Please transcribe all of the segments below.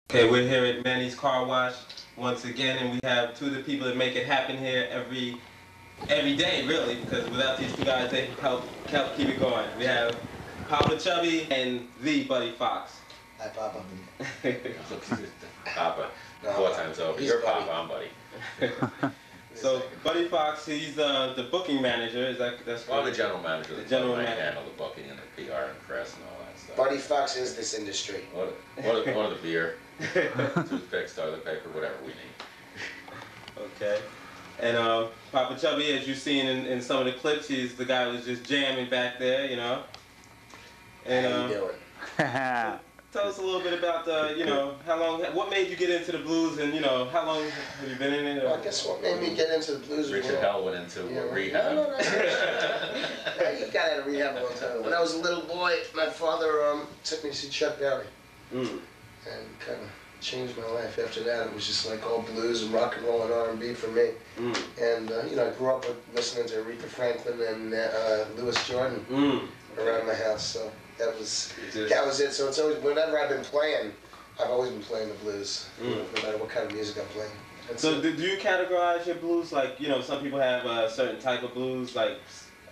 Okay, we're here at Manny's Car Wash once again, and we have two of the people that make it happen here every day, really, because without these two guys, they help keep it going. We have Papa Chubby and the Buddy Fox. Hi, Papa. Papa, No, 4 times over. he's You're Buddy. Papa, I'm Buddy. So Buddy Fox, he's the booking manager. That's Well, I'm the general manager. The general I manager. handle the booking and the PR and press and all that stuff. Buddy Fox is this industry. One of the beer, toothpicks, toilet paper, whatever we need. Okay. And Papa Chubby, as you've seen in some of the clips, he's the guy who's just jamming back there, you know. And How you doing? tell us a little bit about what made you get into the blues, and how long have you been in it? Well, I guess what made me get into the blues was Richard Hell went into rehab. No, you got out of rehab a long time ago. When I was a little boy, my father took me to see Chuck Berry. And kind of changed my life after that. It was just like all blues and rock and roll and R&B for me. And I grew up with listening to Aretha Franklin and Louis Jordan around my house. So that was it. So it's always, whenever I've been playing, I've always been playing the blues, no matter what kind of music I'm playing. So do you categorize your blues like, some people have a certain type of blues, like,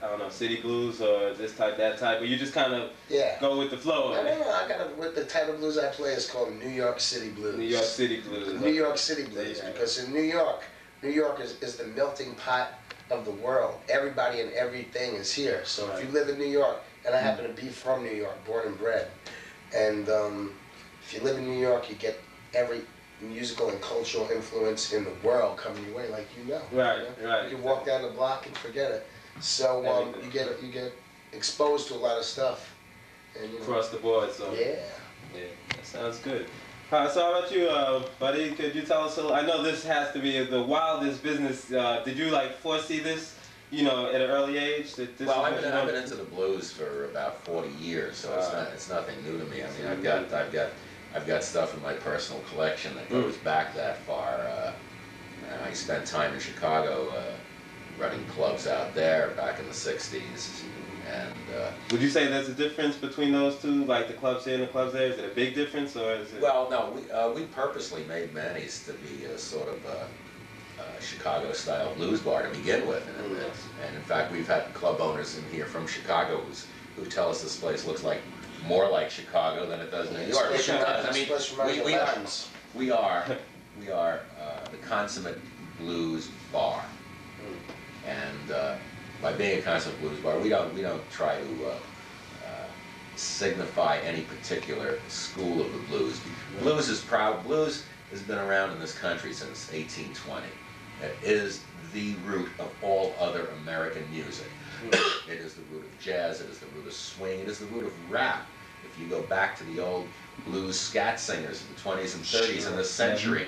I don't know, city blues or this type, that type, or you just kind of go with the flow? No. The type of blues I play is called New York City blues. New York City blues. New York City blues, because in New York is the melting pot of the world. Everybody and everything is here. So if you live in New York, and I happen to be from New York, born and bred, and if you live in New York, you get every musical and cultural influence in the world coming your way, like Right. You can walk down the block and forget it. So you get exposed to a lot of stuff, and across the board. So yeah, that sounds good. So how about you, Buddy? Could you tell us a little? I know this has to be the wildest business. Did you foresee this, at an early age? Well, I've been into the blues for about 40 years, so it's nothing new to me. I mean, I've got stuff in my personal collection that goes back that far. I spent time in Chicago running clubs out there back in the 60s. And would you say there's a difference between those two, like the clubs here and the clubs there? Is it a big difference, or is it? Well, no, we purposely made Manny's to be a sort of Chicago-style blues bar to begin with. And in fact, we've had club owners in here from Chicago who tell us this place looks more like Chicago than it does New York. Which it does. I mean, we are the consummate blues bar. And by being a consummate blues bar, we don't try to signify any particular school of the blues. Blues is proud. Blues has been around in this country since 1820. It is the root of all other American music. It is the root of jazz. It is the root of swing. It is the root of rap. If you go back to the old blues scat singers of the 20s and 30s in this century,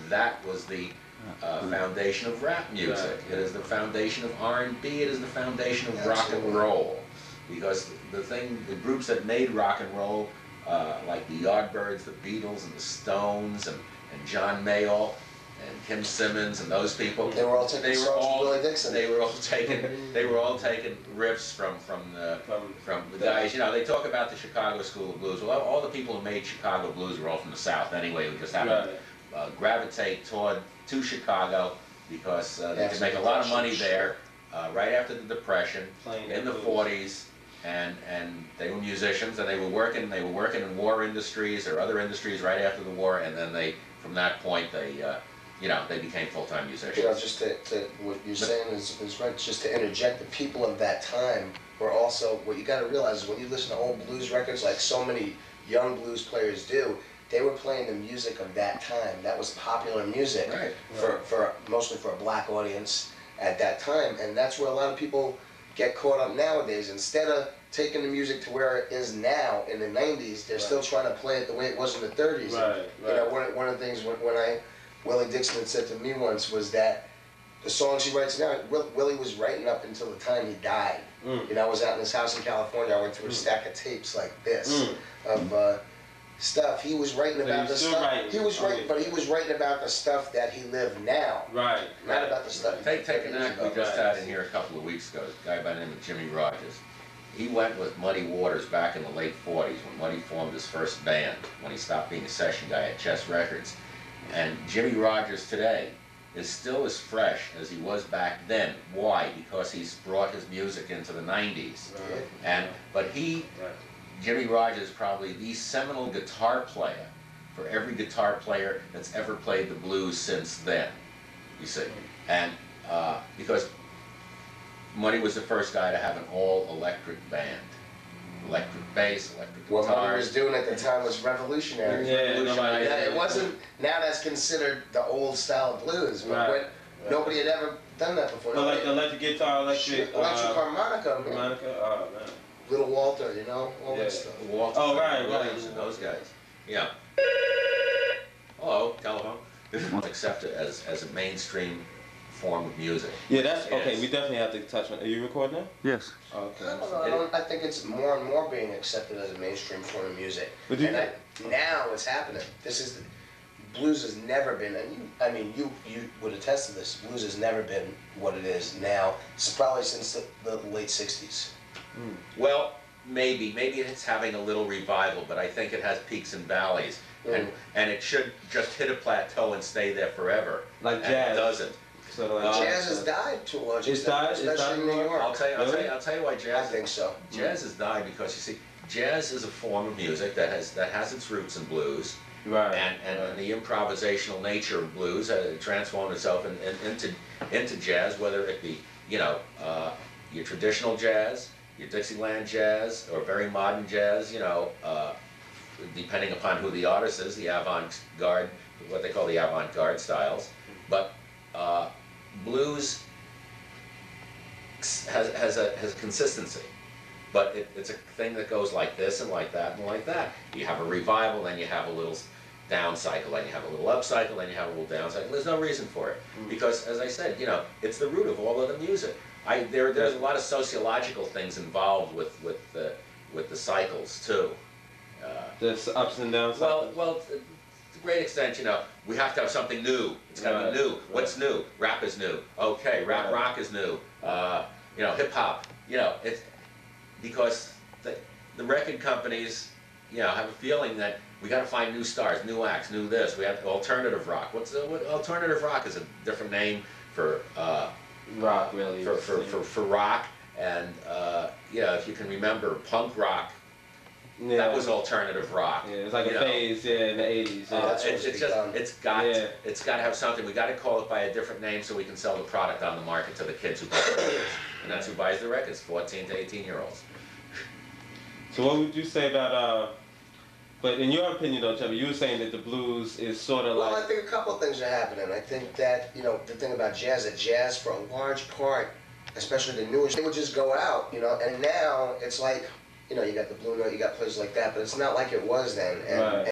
that was the foundation of rap music. It is the foundation of R&B. It is the foundation of rock and roll. Because the groups that made rock and roll, like the Yardbirds, the Beatles, and the Stones, and John Mayall, and Kim Simmons, and those people, they were all taking Willie Dixon. They were all taking riffs from the guys. They talk about the Chicago School of Blues. Well, all the people who made Chicago blues were all from the South anyway. We just happened to gravitate to Chicago because they could make a lot of money there right after the Depression in the 40s, and they were musicians, and they were working in war industries or other industries right after the war, and then from that point they became full-time musicians. Just what you're saying is right. Just to interject, the people of that time were also, what you got to realize is when you listen to old blues records, like so many young blues players do, they were playing the music of that time. That was popular music for mostly for a black audience at that time, and that's where a lot of people get caught up nowadays. Instead of taking the music to where it is now in the 90s, they're still trying to play it the way it was in the 30s. One of the things when Willie Dixon had said to me once was that the songs he writes now, Willie was writing up until the time he died. I was out in his house in California. I went through a stack of tapes like this of stuff. He was writing about the stuff. He was writing, but he was writing about the stuff that he lived now. Not about the stuff. Take an act we just had in here a couple of weeks ago. A guy by the name of Jimmy Rogers. he went with Muddy Waters back in the late 40s when Muddy formed his first band, when he stopped being a session guy at Chess Records. And Jimmy Rogers today is still as fresh as he was back then. Why? Because he's brought his music into the 90s. Right. But Jimmy Rogers is probably the seminal guitar player for every guitar player that's ever played the blues since then, you see. And because Muddy was the first guy to have an all-electric band. Electric bass, electric guitar. What Muddy was doing at the time was revolutionary. It wasn't, now that's considered the old style of blues, but nobody had ever done that before. Like the electric guitar, electric harmonica. Oh, man. Little Walter, you know, all that stuff. Walter, right. And those guys. Yeah. Hello, telephone. Accepted as a mainstream form of music. Yeah, that's okay. We definitely have to touch on. Are you recording now? Yes. Okay. I think it's more and more being accepted as a mainstream form of music. But now it's happening. Blues has never been, and you would attest to this. Blues has never been what it is now. It's probably since the late '60s. Well, maybe it's having a little revival, but I think it has peaks and valleys, and it should just hit a plateau and stay there forever. Like jazz. It doesn't. Sort of like Jazz has died to a large extent, especially in New York. I'll tell you why jazz. I think so. Jazz has died because, you see, jazz is a form of music that has its roots in blues. Right. And the improvisational nature of blues transformed itself into jazz, whether it be, your traditional jazz, your Dixieland jazz, or very modern jazz, depending upon who the artist is, the avant-garde, what they call the avant-garde styles. But blues has a consistency. But it's a thing that goes like this and like that and like that. You have a revival, then you have a little down cycle, then you have a little up cycle, then you have a little down cycle. There's no reason for it. Because, as I said, it's the root of all of the music. There's a lot of sociological things involved with the cycles, too. There's ups and downs. Well, to a great extent, we have to have something new. It's got to be new. What's new? Rap is new. Okay, rock is new. Hip hop. It's because the record companies, have a feeling that we got to find new stars, new acts, new this. We have alternative rock. What alternative rock is a different name for rock, really. For rock, and if you can remember punk rock. Yeah. That was alternative rock. Yeah, it was like a phase, in the 80s. Yeah. It's got to have something. We got to call it by a different name so we can sell the product on the market to the kids who buy the records, and that's who buys the records, 14 to 18-year-olds. So what would you say about? But in your opinion, though, Chubby, you were saying that the blues is sort of like. Well, I think a couple of things are happening. I think that the thing about jazz, that jazz for a large part, especially the newer, they would just go out, and now it's like. You got the Blue Note, you got places like that, but it's not like it was then. And,